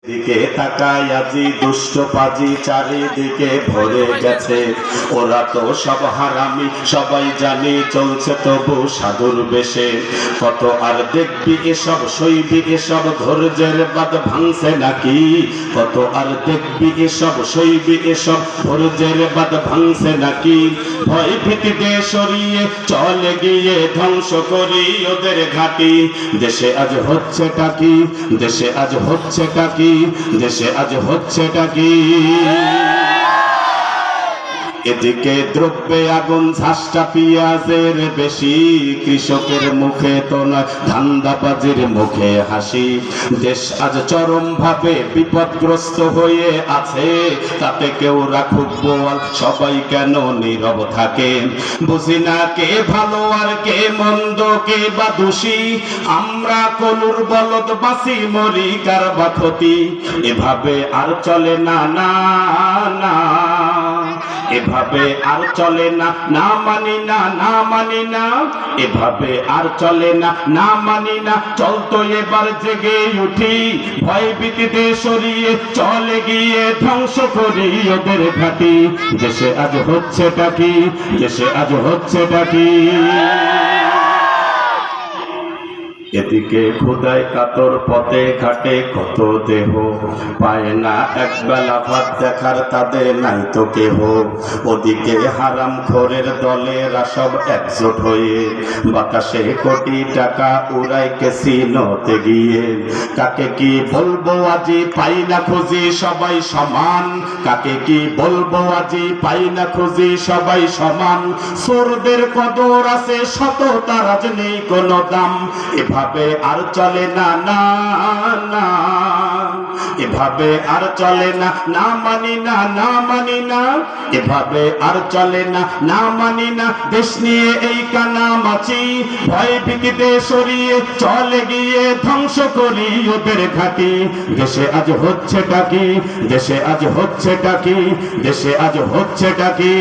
দিকে তাকায় আজি দুষ্ট পাজি চারিদিকে ভরে গেছে। ওরা তো সব হারামি, সবাই জানি চলছে তবু সাধুর বেশে। কত আর দেখবি এসব, সইবি এসব, ধৈর্যের বাঁধ ভাঙছে নাকি? কত আর দেখবি এসব, সইবি এসব, ধৈর্যের বাঁধ ভাঙছে নাকি? ভয় ভীতিতে সরিয়ে চলে গিয়ে ধ্বংস করি ওদের ঘাঁটি। দেশে আজ হচ্ছেটা কি? দেশে আজ হচ্ছেটা কি? দেশে আজ হচ্ছেটা কি? এদিকে দ্রব্যে আগুন, ঝাঁসটা পেঁয়াজের বেশি। কৃষকের মুখে তো নয়, ধান্দাবাজির মুখে হাসি। দেশ আজ চরম ভাবে বিপদগ্রস্ত হয়ে আছে। তাতে কেউ রাখুক বোয়াল, সবাই কেন নীরব থাকে? বুঝি না কে ভালো আর কে মন্দ, কে বা দোষী। আমরা কলুর বলদ বাসি, মরি কার বা ক্ষতি। এভাবে আর চলে না, না না, এভাবে আর চলে না, না মানি না, না মানি না। এভাবে আর চলে না, না মানি না। চলতো এবার জেগে উঠি, ভয় ভীতিতে সরিয়ে চলে গিয়ে ধ্বংস করি ওদের ঘাঁটি। দেশে আজ হচ্ছেটা কি? দেশে আজ হচ্ছেটা কি? এদিকে খোদায় কাতর, পথে ঘাটে কত দেহ, পায় না একবেলা ভাত দেখার তাদের নাই তো কেহ। ওদিকে হারাম খোরের দলেরা সব একজোট হয়ে বাতাসে কোটি টাকা উড়াই ক্যাসিনোতে গিয়ে। কাকে কি বলবো আজি, পাই না খুঁজি সবাই সমান। কাকে কি বলবো আজি, পাই না খুঁজি সবাই সমান। চোরদের কদর আছে শত, তার আজ নেই কোনো দাম। এভাবে আর চলে না, না না, এভাবে আর চলে না, না মানি না, না মানি না। এভাবে আর চলে না, না মানি না। দেশ নিয়ে এই কানামাছি, ভয় ভীতিতে সরিয়ে চলে গিয়ে ধ্বংস করি ওদের ঘাঁটি। দেশে আজ হচ্ছেটা কি? দেশে আজ হচ্ছেটা কি? দেশে আজ হচ্ছেটা কি?